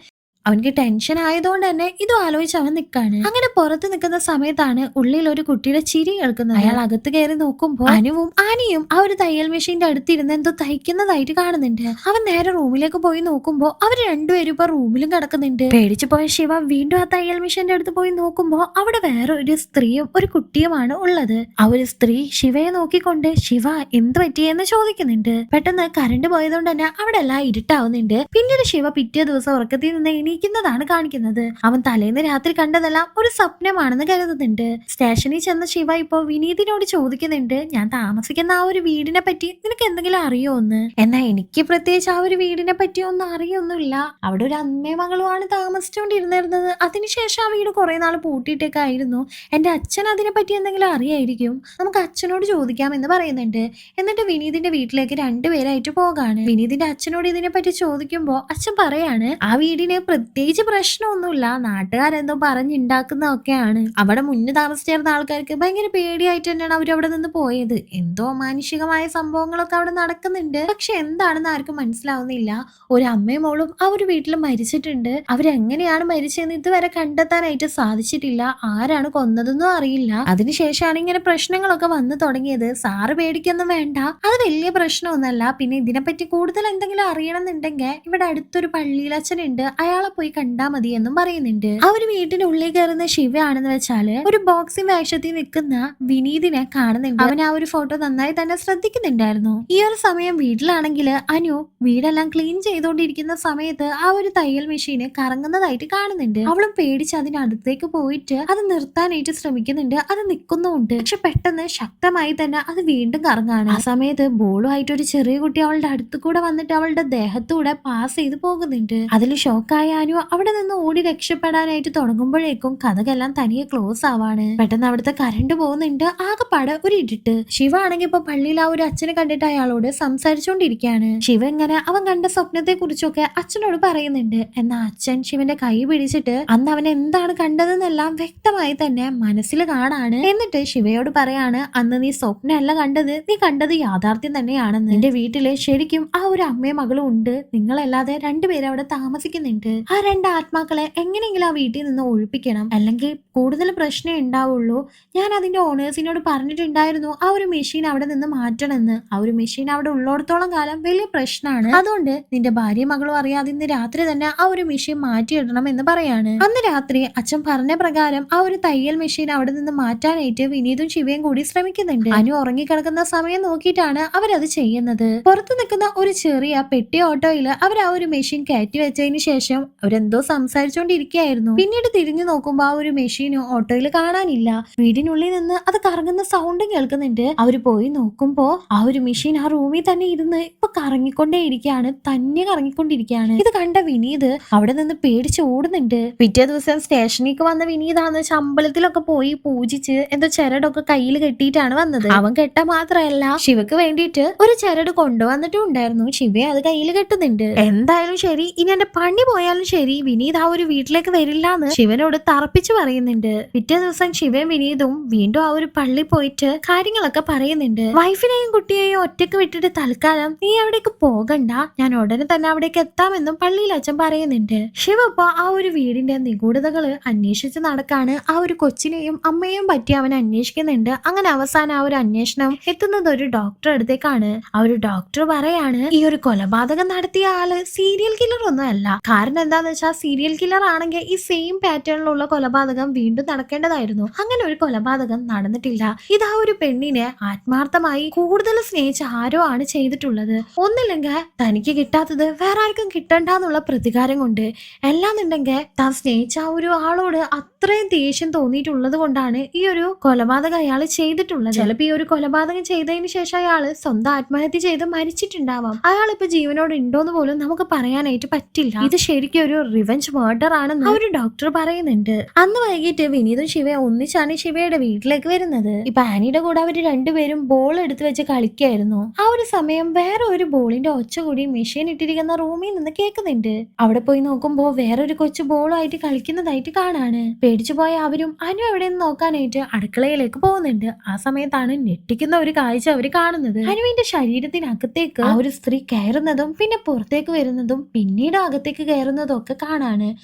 അവനക്ക് ടെൻഷൻ ആയതുകൊണ്ട് തന്നെ ഇതും ആലോചിച്ച് അവൻ നിൽക്കാണ്. അങ്ങനെ പുറത്ത് നിൽക്കുന്ന സമയത്താണ് ഉള്ളിൽ ഒരു കുട്ടിയുടെ ചിരി കേൾക്കുന്നത്. അയാൾ അകത്ത് കയറി നോക്കുമ്പോൾ അനുവും ആനിയും ആ ഒരു തയ്യൽ മെഷീന്റെ അടുത്തിരുന്ന് എന്തോ തയ്ക്കുന്നതായിട്ട് കാണുന്നുണ്ട്. അവൻ നേരെ റൂമിലേക്ക് പോയി നോക്കുമ്പോൾ അവർ രണ്ടുപേരും ഇപ്പൊ റൂമിലും കിടക്കുന്നുണ്ട്. പേടിച്ചു പോയ ശിവ വീണ്ടും ആ തയ്യൽ മെഷീന്റെ അടുത്ത് പോയി നോക്കുമ്പോൾ അവിടെ വേറെ ഒരു സ്ത്രീയും ഒരു കുട്ടിയുമാണ് ഉള്ളത്. ആ ഒരു സ്ത്രീ ശിവയെ നോക്കിക്കൊണ്ട് ശിവ എന്ത് പറ്റിയെന്ന് ചോദിക്കുന്നുണ്ട്. പെട്ടെന്ന് കറണ്ട് പോയതുകൊണ്ട് തന്നെ അവിടെ എല്ലാം ഇരുട്ടാവുന്നുണ്ട്. പിന്നീട് ശിവ പിറ്റേ ദിവസം ഉറക്കത്തിൽ നിന്ന് ണീക്കുന്നതാണ് കാണിക്കുന്നത്. അവൻ തലേന്ന് രാത്രി കണ്ടതെല്ലാം ഒരു സ്വപ്നമാണെന്ന് കരുതുന്നുണ്ട്. സ്റ്റേഷനിൽ ചെന്ന ശിവ ഇപ്പോ വിനീതിനോട് ചോദിക്കുന്നുണ്ട്, ഞാൻ താമസിക്കുന്ന ആ ഒരു വീടിനെ പറ്റി നിനക്ക് എന്തെങ്കിലും അറിയോന്ന്. എന്നാ എനിക്ക് പ്രത്യേകിച്ച് ആ ഒരു വീടിനെ പറ്റി ഒന്നും അറിയൊന്നുമില്ല. അവിടെ ഒരു അമ്മയും മകളുമാണ് താമസിച്ചുകൊണ്ടിരുന്നിരുന്നത്. അതിനുശേഷം ആ വീട് കുറെ നാൾ പൂട്ടിയിട്ടൊക്കെ ആയിരുന്നു. എന്റെ അച്ഛൻ അതിനെ പറ്റി എന്തെങ്കിലും അറിയായിരിക്കും, നമുക്ക് അച്ഛനോട് ചോദിക്കാമെന്ന് പറയുന്നുണ്ട്. എന്നിട്ട് വിനീതിന്റെ വീട്ടിലേക്ക് രണ്ടുപേരായിട്ട് പോകാണ്. വിനീതിന്റെ അച്ഛനോട് ഇതിനെ പറ്റി ചോദിക്കുമ്പോ അച്ഛൻ പറയാണ്, ആ വീടിനെ പ്രത്യേകിച്ച് പ്രശ്നമൊന്നുമില്ല, നാട്ടുകാരെന്തോ പറഞ്ഞുണ്ടാക്കുന്നതൊക്കെയാണ്. അവിടെ മുന്നേ താമസിച്ചിരുന്ന ആൾക്കാർക്ക് ഭയങ്കര പേടിയായിട്ട് തന്നെയാണ് അവരവിടെ നിന്ന് പോയത്. എന്തോ മാനുഷികമായ സംഭവങ്ങളൊക്കെ അവിടെ നടക്കുന്നുണ്ട്. പക്ഷെ എന്താണെന്ന് ആർക്കും മനസ്സിലാവുന്നില്ല. ഒരു അമ്മയും മോളും ആ ഒരു വീട്ടിൽ മരിച്ചിട്ടുണ്ട്. അവരെങ്ങനെയാണ് മരിച്ചതെന്ന് ഇതുവരെ കണ്ടെത്താനായിട്ട് സാധിച്ചിട്ടില്ല. ആരാണ് കൊന്നതെന്നും അറിയില്ല. അതിനുശേഷമാണ് ഇങ്ങനെ പ്രശ്നങ്ങളൊക്കെ വന്നു തുടങ്ങിയത്. സാറ് പേടിക്കൊന്നും വേണ്ട, അത് വലിയ പ്രശ്നമൊന്നല്ല. പിന്നെ ഇതിനെപ്പറ്റി കൂടുതൽ എന്തെങ്കിലും അറിയണമെന്നുണ്ടെങ്കിൽ ഇവിടെ അടുത്തൊരു പള്ളിയിലച്ഛനുണ്ട്, അയാളെ പോയി കണ്ടാ മതി എന്നും പറയുന്നുണ്ട്. ആ ഒരു വീട്ടിന്റെ ഉള്ളിൽ കയറുന്ന ശിവയാണെന്ന് വെച്ചാല് ഒരു ബോക്സിംഗ് വേഷത്തിൽ നിൽക്കുന്ന വിനീതിനെ കാണുന്നുണ്ട്. അവൻ ആ ഒരു ഫോട്ടോ നന്നായി തന്നെ ശ്രദ്ധിക്കുന്നുണ്ടായിരുന്നു. ഈ ഒരു സമയം വീട്ടിലാണെങ്കിൽ അനു വീടെല്ലാം ക്ലീൻ ചെയ്തുകൊണ്ടിരിക്കുന്ന സമയത്ത് ആ ഒരു തയ്യൽ മെഷീന് കറങ്ങുന്നതായിട്ട് കാണുന്നുണ്ട്. അവളും പേടിച്ച് അതിനടുത്തേക്ക് പോയിട്ട് അത് നിർത്താനായിട്ട് ശ്രമിക്കുന്നുണ്ട്. അത് നിൽക്കുന്നുണ്ട്. പക്ഷെ പെട്ടെന്ന് ശക്തമായി തന്നെ അത് വീണ്ടും കറങ്ങാണ്. ആ സമയത്ത് ബോളുമായിട്ട് ഒരു ചെറിയ കുട്ടി അവളുടെ അടുത്ത് കൂടെ വന്നിട്ട് അവളുടെ ദേഹത്തൂടെ പാസ് ചെയ്ത് പോകുന്നുണ്ട്. അതിൽ ഷോക്കായ അനു അവിടെ നിന്ന് ഓടി രക്ഷപ്പെടാനായിട്ട് തുടങ്ങുമ്പോഴേക്കും കഥകളെല്ലാം തനിയെ ക്ലോസ് ആവാണ്. പെട്ടെന്ന് അവിടുത്തെ കറണ്ട് പോകുന്നുണ്ട്. ആകെപ്പാടെ ഒരു ഇരുട്ട്. ശിവ ആണെങ്കിൽ ഇപ്പൊ പള്ളിയിൽ ആ ഒരു അച്ഛനെ കണ്ടിട്ട് അയാളോട് സംസാരിച്ചുകൊണ്ടിരിക്കുകയാണ്. ശിവ ഇങ്ങനെ അവൻ കണ്ട സ്വപ്നത്തെ കുറിച്ചൊക്കെ അച്ഛനോട് പറയുന്നുണ്ട്. എന്നാ അച്ഛൻ ശിവന്റെ കൈ പിടിച്ചിട്ട് അന്ന് അവൻ എന്താണ് കണ്ടതെന്നെല്ലാം വ്യക്തമായി തന്നെ മനസ്സിൽ കാണാണ്. എന്നിട്ട് ശിവയോട് പറയാണ്, അന്ന് നീ സ്വപ്നമല്ല കണ്ടത്, നീ കണ്ടത് യാഥാർത്ഥ്യം തന്നെയാണെന്ന്. നിന്റെ വീട്ടില് ശരിക്കും ആ ഒരു അമ്മയും മകളും ഉണ്ട്. നിങ്ങളല്ലാതെ രണ്ടുപേരും അവിടെ താമസിക്കുന്നുണ്ട്. ആ രണ്ട് ആത്മാക്കളെ എങ്ങനെയെങ്കിലും ആ വീട്ടിൽ നിന്ന് ഒഴിപ്പിക്കണം, അല്ലെങ്കിൽ കൂടുതൽ പ്രശ്നം ഉണ്ടാവുള്ളൂ. ഞാൻ അതിന്റെ ഓണേഴ്സിനോട് പറഞ്ഞിട്ടുണ്ടായിരുന്നു ആ ഒരു മെഷീൻ അവിടെ നിന്ന് മാറ്റണമെന്ന്. ആ ഒരു മെഷീൻ അവിടെ ഉള്ളിടത്തോളം കാലം വലിയ പ്രശ്നമാണ്. അതുകൊണ്ട് നിന്റെ ഭാര്യയും മകളും അറിയാതെ ഇന്ന് രാത്രി തന്നെ ആ ഒരു മെഷീൻ മാറ്റിയിടണം എന്ന് പറയാണ്. അന്ന് രാത്രി അച്ഛൻ പറഞ്ഞ പ്രകാരം ആ ഒരു തയ്യൽ മെഷീൻ അവിടെ നിന്ന് മാറ്റാനായിട്ട് വിനീതും ശിവയും കൂടി ശ്രമിക്കുന്നുണ്ട്. അനു ഉറങ്ങിക്കിടക്കുന്ന സമയം നോക്കിയിട്ടാണ് അവരത് ചെയ്യുന്നത്. പുറത്തു നിൽക്കുന്ന ഒരു ചെറിയ പെട്ടി ഓട്ടോയിൽ അവർ ആ ഒരു മെഷീൻ കയറ്റി വെച്ചതിന് ശേഷം അവരെന്തോ സംസാരിച്ചുകൊണ്ടിരിക്കുകയായിരുന്നു. പിന്നീട് തിരിഞ്ഞു നോക്കുമ്പോ ആ ഒരു മെഷീൻ ഓട്ടോയിൽ കാണാനില്ല. വീടിനുള്ളിൽ നിന്ന് അത് കറങ്ങുന്ന സൗണ്ട് കേൾക്കുന്നുണ്ട്. അവര് പോയി നോക്കുമ്പോ ആ ഒരു മെഷീൻ ആ റൂമിൽ തന്നെ ഇരുന്ന് ഇപ്പൊ കറങ്ങിക്കൊണ്ടേയിരിക്കുകയാണ്, തന്നെ കറങ്ങിക്കൊണ്ടിരിക്കുകയാണ്. ഇത് കണ്ട വിനീത് അവിടെ നിന്ന് പേടിച്ച് ഓടുന്നുണ്ട്. പിറ്റേ ദിവസം സ്റ്റേഷനിലേക്ക് വന്ന വിനീതാണ് അമ്പലത്തിലൊക്കെ പോയി പൂജിച്ച് എന്തോ ചരടൊക്കെ കയ്യിൽ കെട്ടിയിട്ടാണ് വന്നത്. അവൻ കെട്ട മാത്രമല്ല ശിവക്ക് വേണ്ടിയിട്ട് ഒരു ചരട് കൊണ്ടുവന്നിട്ടും ഉണ്ടായിരുന്നു. ശിവയെ അത് കയ്യിൽ കെട്ടുന്നുണ്ട്. എന്തായാലും ശരി, ഇനി എന്റെ പണി പോയാലും ശരി വിനീത് ആ ഒരു വീട്ടിലേക്ക് വരില്ല എന്ന് ശിവനോട് തറപ്പിച്ചു പറയുന്നുണ്ട്. പിറ്റേ ദിവസം ശിവയും വിനീതും വീണ്ടും ആ ഒരു പള്ളി പോയിട്ട് കാര്യങ്ങളൊക്കെ പറയുന്നുണ്ട്. വൈഫിനെയും കുട്ടിയെയും ഒറ്റയ്ക്ക് വിട്ടിട്ട് തൽക്കാലം നീ അവിടേക്ക് പോകണ്ട, ഞാൻ ഉടനെ തന്നെ അവിടേക്ക് എത്താമെന്നും പള്ളിയിൽ അച്ഛൻ പറയുന്നുണ്ട്. ശിവ ഇപ്പൊ ആ ഒരു വീടിന്റെ നിഗൂഢതകള് അന്വേഷിച്ച് നടക്കാണ്. ആ ഒരു കൊച്ചിനെയും അമ്മയെയും പറ്റി അവൻ അന്വേഷിക്കുന്നുണ്ട്. അങ്ങനെ അവസാനം ആ ഒരു അന്വേഷണം എത്തുന്നത് ഒരു ഡോക്ടർ അടുത്തേക്കാണ്. ആ ഒരു ഡോക്ടർ പറയാണ്, ഈ ഒരു കൊലപാതകം നടത്തിയ ആള് സീരിയൽ കില്ലർ ഒന്നും അല്ല. കാരണം എന്താന്ന് വെച്ചാൽ സീരിയൽ കില്ലർ ആണെങ്കിൽ ഈ സെയിം പാറ്റേണിലുള്ള കൊലപാതകം വീണ്ടും നടക്കേണ്ടതായിരുന്നു. അങ്ങനെ ഒരു കൊലപാതകം നടന്നിട്ടില്ല. ഇത് ആ ഒരു പെണ്ണിനെ ആത്മാർത്ഥമായി കൂടുതൽ സ്നേഹിച്ച ആരോ ആണ് ചെയ്തിട്ടുള്ളത്. ഒന്നില്ലെങ്കിൽ തനിക്ക് കിട്ടാത്തത് വേറെ ആർക്കും കിട്ടണ്ടെന്നുള്ള പ്രതികാരം കൊണ്ട്, എല്ലാന്നുണ്ടെങ്കിൽ താൻ സ്നേഹിച്ച ആ ഒരു ആളോട് അത്രയും ദേഷ്യം തോന്നിയിട്ടുള്ളത് കൊണ്ടാണ് ഈ ഒരു കൊലപാതകം അയാൾ ചെയ്തിട്ടുള്ളത്. ചിലപ്പോ ഈ ഒരു കൊലപാതകം ചെയ്തതിന് ശേഷം അയാള് സ്വന്തം ആത്മഹത്യ ചെയ്ത് മരിച്ചിട്ടുണ്ടാവാം. അയാൾ ഇപ്പൊ ജീവനോട് ഉണ്ടോന്ന് പോലും നമുക്ക് പറയാനായിട്ട് പറ്റില്ല. ഇത് ശരിക്കും ഒരു ഒരു റിവെഞ്ച് മർഡർ ആണെന്ന് ഒരു ഡോക്ടർ പറയുന്നുണ്ട്. അന്ന് വൈകിട്ട് വിനീതും ശിവയും ഒന്നിച്ചാണ് ശിവയുടെ വീട്ടിലേക്ക് വരുന്നത്. ഇപ്പൊ ആനിയുടെ കൂടെ അവര് രണ്ടുപേരും ബോൾ എടുത്തു വെച്ച് കളിക്കായിരുന്നു. ആ ഒരു സമയം വേറെ ഒരു ബോളിന്റെ ഒച്ച കൂടി മെഷീൻ ഇട്ടിരിക്കുന്ന റൂമിൽ നിന്ന് കേൾക്കുന്നുണ്ട്. അവിടെ പോയി നോക്കുമ്പോ വേറൊരു കൊച്ചു ബോളുമായിട്ട് കളിക്കുന്നതായിട്ട് കാണാണ്. പേടിച്ചു പോയ അവരും അനു എവിടെയെന്ന് നോക്കാനായിട്ട് അടുക്കളയിലേക്ക് പോകുന്നുണ്ട്. ആ സമയത്താണ് ഞെട്ടിക്കുന്ന ഒരു കാഴ്ച അവര് കാണുന്നത്. അനുവിന്റെ ശരീരത്തിനകത്തേക്ക് ആ ഒരു സ്ത്രീ കയറുന്നതും പിന്നെ പുറത്തേക്ക് വരുന്നതും പിന്നീട് അകത്തേക്ക് കയറുന്നതും ഒക്കെ കാണാണ്.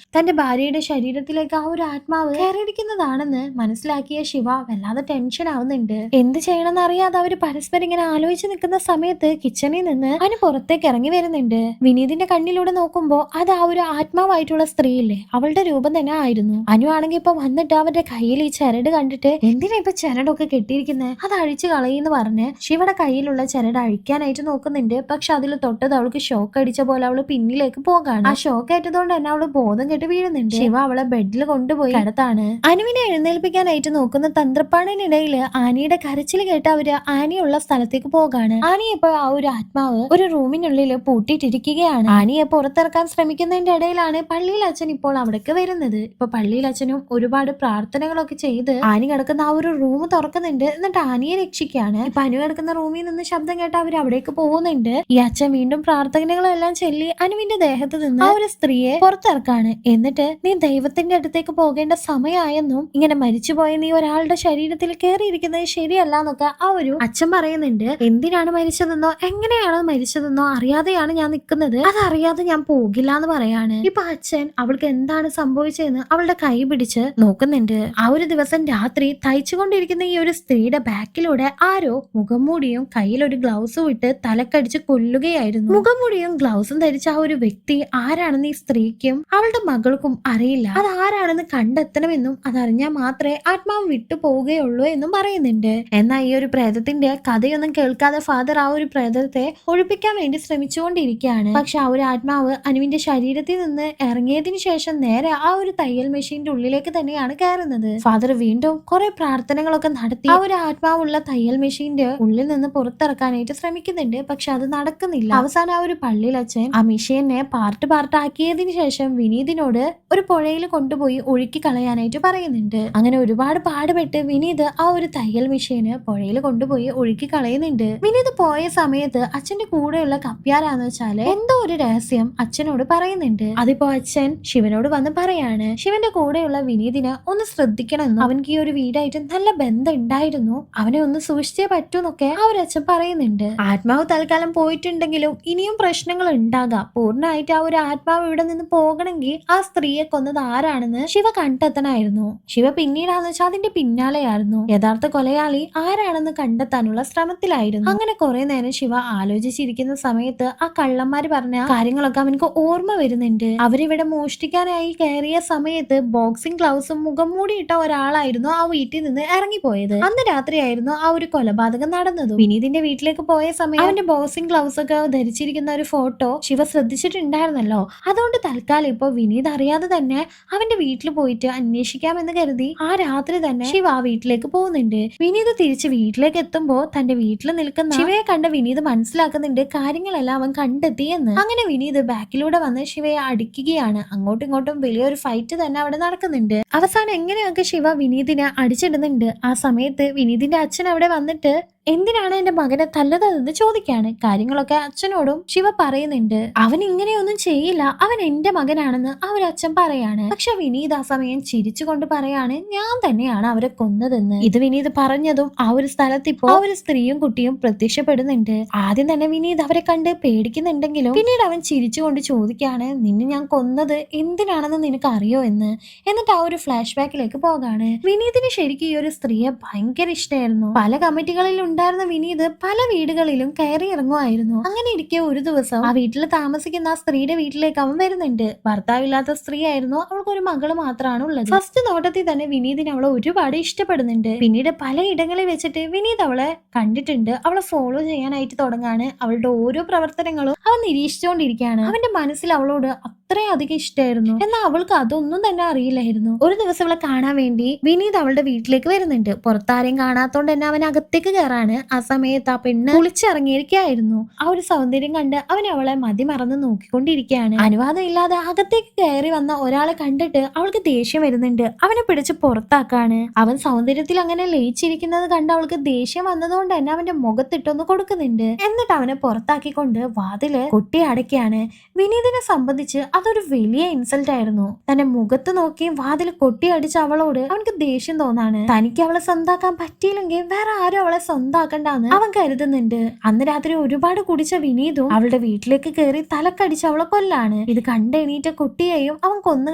തന്റെ ഭാര്യയുടെ ശരീരത്തിലേക്ക് ആ ഒരു ആത്മാവ് കയറിയിരിക്കുന്നതാണെന്ന് മനസ്സിലാക്കിയ ശിവ വല്ലാതെ ടെൻഷൻ ആവുന്നുണ്ട്. എന്ത് ചെയ്യണമെന്ന് അറിയാതെ അവര് പരസ്പരം ഇങ്ങനെ ആലോചിച്ച് നിൽക്കുന്ന സമയത്ത് കിച്ചണിൽ നിന്ന് അനു പുറത്തേക്ക് ഇറങ്ങി വരുന്നുണ്ട്. വിനീതിന്റെ കണ്ണിലൂടെ നോക്കുമ്പോ അത് ആ ഒരു ആത്മാവായിട്ടുള്ള സ്ത്രീയില്ലേ, അവളുടെ രൂപം തന്നെ ആയിരുന്നു. അനു ആണെങ്കിൽ ഇപ്പൊ വന്നിട്ട് അവരുടെ കയ്യിൽ ഈ ചരട് കണ്ടിട്ട് എന്തിനാ ഇപ്പൊ ചരടൊക്കെ കെട്ടിയിരിക്കുന്നത്, അത് അഴിച്ചു കളയെന്ന് പറഞ്ഞ് ശിവയുടെ കയ്യിലുള്ള ചരട് അഴിക്കാനായിട്ട് നോക്കുന്നുണ്ട്. പക്ഷെ അതിൽ തൊട്ടത് അവൾക്ക് ഷോക്ക് അടിച്ച പോലെ അവള് പിന്നിലേക്ക് പോകാണ്. ആ ഷോക്ക് ഏറ്റതുകൊണ്ട് തന്നെ അവള് ബോധം കെട്ട് വീഴുന്നുണ്ട്. ശിവ അവളെ ബെഡിൽ കൊണ്ടുപോയി കിടത്താണ്. അനുവിനെ എഴുന്നേൽപ്പിക്കാനായിട്ട് നോക്കുന്ന തന്ത്രപ്പാടിനിടയില് ആനിയുടെ കരച്ചിൽ കേട്ട് അവര് ആനിയുള്ള സ്ഥലത്തേക്ക് പോകാണ്. ആനിയെ ഇപ്പൊ ആ ഒരു ആത്മാവ് ഒരു റൂമിനുള്ളിൽ പൂട്ടിയിട്ടിരിക്കുകയാണ്. ആനിയെ പുറത്തിറക്കാൻ ശ്രമിക്കുന്നതിന്റെ ഇടയിലാണ് പള്ളിയിൽ അച്ഛൻ ഇപ്പോൾ അവിടേക്ക് വരുന്നത്. ഇപ്പൊ പള്ളിയിൽ അച്ഛനും ഒരുപാട് പ്രാർത്ഥനകളൊക്കെ ചെയ്ത് ആനി കിടക്കുന്ന ആ ഒരു റൂം തുറക്കുന്നുണ്ട്. എന്നിട്ട് ആനിയെ രക്ഷിക്കാണ്. ഇപ്പൊ അനു കിടക്കുന്ന റൂമിൽ നിന്ന് ശബ്ദം കേട്ട് അവർ അവിടേക്ക് പോകുന്നുണ്ട്. ഈ അച്ഛൻ വീണ്ടും പ്രാർത്ഥനകളെല്ലാം ചൊല്ലി അനുവിന്റെ ദേഹത്ത് നിന്ന് ആ ഒരു സ്ത്രീയെ പുറത്തിറക്കാണ്. എന്നിട്ട് നീ ദൈവത്തിന്റെ അടുത്തേക്ക് പോകേണ്ട സമയമായെന്നും ഇങ്ങനെ മരിച്ചുപോയ നീ ഒരാളുടെ ശരീരത്തിൽ കയറിയിരിക്കുന്നത് ശരിയല്ല എന്നൊക്കെ ആ ഒരു അച്ഛൻ പറയുന്നുണ്ട്. എന്തിനാണ് മരിച്ചതെന്നോ എങ്ങനെയാണോ മരിച്ചതെന്നോ അറിയാതെയാണ് ഞാൻ നിൽക്കുന്നത്, അതറിയാതെ ഞാൻ പോകില്ല എന്ന് പറയാണ്. ഇപ്പൊ അച്ഛൻ അവൾക്ക് എന്താണ് സംഭവിച്ചതെന്ന് അവളുടെ കൈ പിടിച്ച് നോക്കുന്നുണ്ട്. ആ ഒരു ദിവസം രാത്രി തയ്ച്ചുകൊണ്ടിരിക്കുന്ന ഈ ഒരു സ്ത്രീയുടെ ബാക്കിലൂടെ ആരോ മുഖംമൂടിയും കയ്യിൽ ഒരു ഗ്ലൗസും ഇട്ട് തലക്കടിച്ച് കൊല്ലുകയായിരുന്നു. മുഖംമൂടിയും ഗ്ലൗസും ധരിച്ച ആ ഒരു വ്യക്തി ആരാണെന്ന് ഈ സ്ത്രീക്കും അവളുടെ മകൾക്കും അറിയില്ല. അത് ആരാണെന്ന് കണ്ടെത്തണമെന്നും അതറിഞ്ഞാൽ മാത്രമേ ആത്മാവ് വിട്ടു പോവുകയുള്ളൂ എന്നും പറയുന്നുണ്ട്. എന്നാൽ ഈ ഒരു പ്രേതത്തിന്റെ കഥയൊന്നും കേൾക്കാതെ ഫാദർ ആ ഒരു പ്രേതത്തെ ഒഴിപ്പിക്കാൻ വേണ്ടി ശ്രമിച്ചുകൊണ്ടിരിക്കുകയാണ്. പക്ഷെ ആ ഒരു ആത്മാവ് അനുവിന്റെ ശരീരത്തിൽ നിന്ന് ഇറങ്ങിയതിനു ശേഷം നേരെ ആ ഒരു തയ്യൽ മെഷീന്റെ ഉള്ളിലേക്ക് തന്നെയാണ് കയറുന്നത്. ഫാദർ വീണ്ടും കുറെ പ്രാർത്ഥനകളൊക്കെ നടത്തി ആ ഒരു ആത്മാവുള്ള തയ്യൽ മെഷീന്റെ ഉള്ളിൽ നിന്ന് പുറത്തിറക്കാനായിട്ട് ശ്രമിക്കുന്നുണ്ട്. പക്ഷെ അത് നടക്കുന്നില്ല. അവസാനം ആ ഒരു പള്ളിയിൽ അച്ഛൻ ആ മെഷീനെ പാർട്ടാക്കിയതിനു ശേഷം വിനീതിനോട് ഒരു പുഴയിൽ കൊണ്ടുപോയി ഒഴുക്കി കളയാനായിട്ട് പറയുന്നുണ്ട്. അങ്ങനെ ഒരുപാട് പാടുപെട്ട് വിനീത് ആ ഒരു തയ്യൽ മെഷീന് പുഴയിൽ കൊണ്ടുപോയി ഒഴുക്കി കളയുന്നുണ്ട്. വിനീത് പോയ സമയത്ത് അച്ഛന്റെ കൂടെയുള്ള കപ്പ്യാരാന്ന് വെച്ചാല് എന്തോ ഒരു രഹസ്യം അച്ഛനോട് പറയുന്നുണ്ട്. അതിപ്പോ അച്ഛൻ ശിവനോട് വന്ന് പറയാണ്, ശിവന്റെ കൂടെയുള്ള വിനീതിനെ ഒന്ന് ശ്രദ്ധിക്കണമെന്നും അവൻക്ക് ഈ ഒരു വീടായിട്ട് നല്ല ബന്ധം ഉണ്ടായിരുന്നു, അവനെ ഒന്ന് സൂക്ഷിച്ചേ പറ്റൂന്നൊക്കെ ആ ഒരു അച്ഛൻ പറയുന്നുണ്ട്. ആത്മാവ് തൽക്കാലം പോയിട്ടുണ്ടെങ്കിലും ഇനിയും പ്രശ്നങ്ങൾ ഉണ്ടാകാം. പൂർണ്ണമായിട്ട് ആ ഒരു ആത്മാവ് ഇവിടെ നിന്ന് പോകണമെങ്കിൽ ആ സ്ത്രീയെ കൊന്നത് ആരാണെന്ന് ശിവ കണ്ടെത്തണമായിരുന്നു. ശിവ പിന്നീടാന്ന് വെച്ചാൽ അതിന്റെ പിന്നാലെയായിരുന്നു. യഥാർത്ഥ കൊലയാളി ആരാണെന്ന് കണ്ടെത്താനുള്ള ശ്രമത്തിലായിരുന്നു. അങ്ങനെ കുറെ നേരം ശിവ ആലോചിച്ചിരിക്കുന്ന സമയത്ത് ആ കള്ളന്മാര് പറഞ്ഞ കാര്യങ്ങളൊക്കെ അവനക്ക് ഓർമ്മ വരുന്നുണ്ട്. അവരിവിടെ മോഷ്ടിക്കാനായി കയറിയ സമയത്ത് ബോക്സിംഗ് ഗ്ലൗസും മുഖം മൂടിയിട്ട ഒരാളായിരുന്നു ആ വീട്ടിൽ നിന്ന് ഇറങ്ങിപ്പോയത്. അന്ന് രാത്രിയായിരുന്നു ആ ഒരു കൊലപാതകം നടന്നത്. വിനീതിന്റെ വീട്ടിലേക്ക് പോയ സമയം അവന്റെ ബോക്സിംഗ് ഗ്ലൗസ് ഒക്കെ ധരിച്ചിരിക്കുന്ന ഒരു ഫോട്ടോ ശിവ ശ്രദ്ധിച്ചിട്ടുണ്ടായിരുന്നല്ലോ. അതുകൊണ്ട് തൽക്കാലം ഇപ്പൊ വിനീത് അറിയാതെ തന്നെ അവന്റെ വീട്ടിൽ പോയിട്ട് അന്വേഷിക്കാമെന്ന് കരുതി ആ രാത്രി തന്നെ ശിവ ആ വീട്ടിലേക്ക് പോകുന്നുണ്ട്. വിനീത് തിരിച്ച് വീട്ടിലേക്ക് എത്തുമ്പോ തന്റെ വീട്ടിൽ നിൽക്കുന്ന ശിവയെ കണ്ട വിനീത് മനസ്സിലാക്കുന്നുണ്ട് കാര്യങ്ങളെല്ലാം അവൻ കണ്ടെത്തി എന്ന്. അങ്ങനെ വിനീത് ബാക്കിലൂടെ വന്ന് ശിവയെ അടിക്കുകയാണ്. അങ്ങോട്ടും ഇങ്ങോട്ടും വലിയൊരു ഫൈറ്റ് തന്നെ അവിടെ നടക്കുന്നുണ്ട്. അവസാനം എങ്ങനെയൊക്കെ ശിവ വിനീതിനെ അടിച്ചിടുന്നുണ്ട്. ആ സമയത്ത് വിനീതിന്റെ അച്ഛൻ അവിടെ വന്നിട്ട് എന്തിനാണ് എന്റെ മകനെ തല്ലതെന്ന് ചോദിക്കാണ്. കാര്യങ്ങളൊക്കെ അച്ഛനോടും ശിവ പറയുന്നുണ്ട്. അവൻ ഇങ്ങനെയൊന്നും ചെയ്യില്ല, അവൻ എന്റെ മകനാണെന്ന് ആ ഒരു അച്ഛൻ പറയാണ്. പക്ഷെ വിനീത് ആ സമയം ചിരിച്ചുകൊണ്ട് പറയാണ്, ഞാൻ തന്നെയാണ് അവരെ കൊന്നതെന്ന്. ഇത് വിനീത് പറഞ്ഞതും ആ ഒരു സ്ഥലത്ത് ഇപ്പോ ആ ഒരു സ്ത്രീയും കുട്ടിയും പ്രത്യക്ഷപ്പെടുന്നുണ്ട്. ആദ്യം തന്നെ വിനീത് അവരെ കണ്ട് പേടിക്കുന്നുണ്ടെങ്കിലും പിന്നീട് അവൻ ചിരിച്ചുകൊണ്ട് ചോദിക്കാണ്, നിന്നെ ഞാൻ കൊന്നത് എന്തിനാണെന്ന് നിനക്ക് അറിയോ എന്ന്. എന്നിട്ട് ആ ഒരു ഫ്ലാഷ് ബാക്കിലേക്ക് പോകാണ്. വിനീതിന് ശരിക്കും ഈ ഒരു സ്ത്രീയെ ഭയങ്കര ഇഷ്ടമായിരുന്നു. പല കമ്മിറ്റികളിലും ഉണ്ടായിരുന്ന വിനീത് പല വീടുകളിലും കയറി ഇറങ്ങുമായിരുന്നു. അങ്ങനെ ഇരിക്കെ ഒരു ദിവസം ആ വീട്ടിൽ താമസിക്കുന്ന ആ സ്ത്രീയുടെ വീട്ടിലേക്ക് അവൻ വരുന്നുണ്ട്. ഭർത്താവില്ലാത്ത സ്ത്രീ ആയിരുന്നു, അവൾക്ക് ഒരു മകള് മാത്രമാണ് ഉള്ളത്. ഫസ്റ്റ് നോട്ടത്തിൽ തന്നെ വിനീതിന് അവളെ ഒരുപാട് ഇഷ്ടപ്പെടുന്നുണ്ട്. പിന്നീട് പലയിടങ്ങളിൽ വെച്ചിട്ട് വിനീത് അവളെ കണ്ടിട്ടുണ്ട്. അവളെ ഫോളോ ചെയ്യാനായിട്ട് തുടങ്ങാണ്. അവളുടെ ഓരോ പ്രവർത്തനങ്ങളും അവൻ നിരീക്ഷിച്ചുകൊണ്ടിരിക്കുകയാണ്. അവന്റെ മനസ്സിൽ അവളോട് അത്രയധികം ഇഷ്ടമായിരുന്നു. എന്നാൽ അവൾക്ക് അതൊന്നും തന്നെ അറിയില്ലായിരുന്നു. ഒരു ദിവസം അവളെ കാണാൻ വേണ്ടി വിനീത് അവളുടെ വീട്ടിലേക്ക് വരുന്നുണ്ട്. പുറത്താരെയും കാണാത്തോണ്ട് തന്നെ അവൻ അകത്തേക്ക് കയറാണ്. ആ സമയത്ത് ആ പെണ്ണ് കുളിച്ചിറങ്ങിയിരിക്കുകയായിരുന്നു. ആ ഒരു സൗന്ദര്യം കണ്ട് അവൻ അവളെ മതിമറന്ന് നോക്കിക്കൊണ്ടിരിക്കുകയാണ്. അനുവാദം ഇല്ലാതെ അകത്തേക്ക് കയറി വന്ന ഒരാളെ കണ്ടിട്ട് അവൾക്ക് ദേഷ്യം വരുന്നുണ്ട്. അവനെ പിടിച്ച് പുറത്താക്കാണ്. അവൻ സൗന്ദര്യത്തിൽ അങ്ങനെ ലയിച്ചിരിക്കുന്നത് കണ്ട് അവൾക്ക് ദേഷ്യം വന്നതുകൊണ്ട് തന്നെ അവന്റെ മുഖത്തിട്ടൊന്ന് കൊടുക്കുന്നുണ്ട്. എന്നിട്ട് അവനെ പുറത്താക്കിക്കൊണ്ട് വാതില് കൊട്ടി അടയ്ക്കാണ്. വിനീതിനെ സംബന്ധിച്ച് അതൊരു വലിയ ഇൻസൾട്ട് ആയിരുന്നു. തന്റെ മുഖത്ത് നോക്കി വാതിൽ കൊട്ടി അടിച്ച അവളോട് അവനക്ക് ദേഷ്യം തോന്നാണ്. തനിക്ക് അവളെ സ്വന്താക്കാൻ പറ്റിയില്ലെങ്കിൽ വേറെ ആരും അവളെ സ്വന്താക്കണ്ടെന്ന് അവൻ കരുതുന്നുണ്ട്. അന്ന് രാത്രി ഒരുപാട് കുടിച്ച വിനീതും അവളുടെ വീട്ടിലേക്ക് കയറി തലക്കടിച്ച് അവളെ കൊല്ലാണ്. ഇത് കണ്ടെണീറ്റ കുട്ടിയെയും അവൻ കൊന്നു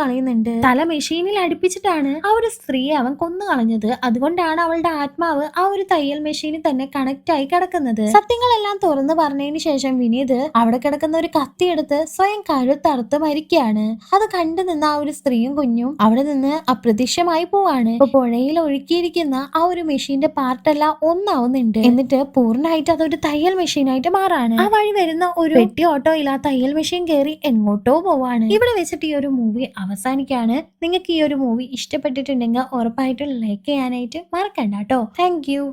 കളയുന്നുണ്ട്. തല മെഷീനിൽ അടുപ്പിച്ചിട്ടാണ് ആ ഒരു സ്ത്രീയെ അവൻ കൊന്നു കളഞ്ഞത്. അതുകൊണ്ടാണ് അവളുടെ ആത്മാവ് ആ ഒരു തയ്യൽ മെഷീനിൽ തന്നെ കണക്ട് ആയി കിടക്കുന്നത്. സത്യങ്ങളെല്ലാം തുറന്നു പറഞ്ഞതിന് ശേഷം വിനീത് അവിടെ കിടക്കുന്ന ഒരു കത്തിയെടുത്ത് സ്വയം കഴുത്തറുത്ത് മരിക്കുകയാണ്. അത് കണ്ടു നിന്ന ആ ഒരു സ്ത്രീയും കുഞ്ഞും അവിടെ നിന്ന് അപ്രത്യക്ഷമായി പോവാണ്. ഇപ്പൊ പുഴയിൽ ഒഴുക്കിയിരിക്കുന്ന ആ ഒരു മെഷീന്റെ പാർട്ടെല്ലാം ഒന്നാവുന്നുണ്ട്. എന്നിട്ട് പൂർണ്ണമായിട്ട് അതൊരു തയ്യൽ മെഷീനായിട്ട് മാറാണ്. ആ വഴി വരുന്ന ഒരു പെട്ടി ഓട്ടോയിൽ ആ തയ്യൽ മെഷീൻ കയറി എങ്ങോട്ടോ പോവാണ്. ഇവിടെ വെച്ചിട്ട് ഈ ഒരു മൂവി അവസാനിക്കാണ്. നിങ്ങൾക്ക് ഈ ഒരു മൂവി ഇഷ്ടപ്പെട്ടിട്ടുണ്ടെങ്കിൽ ഉറപ്പായിട്ടും ലൈക്ക് ചെയ്യാനായിട്ട് മറക്കണ്ട കേട്ടോ. Thank you.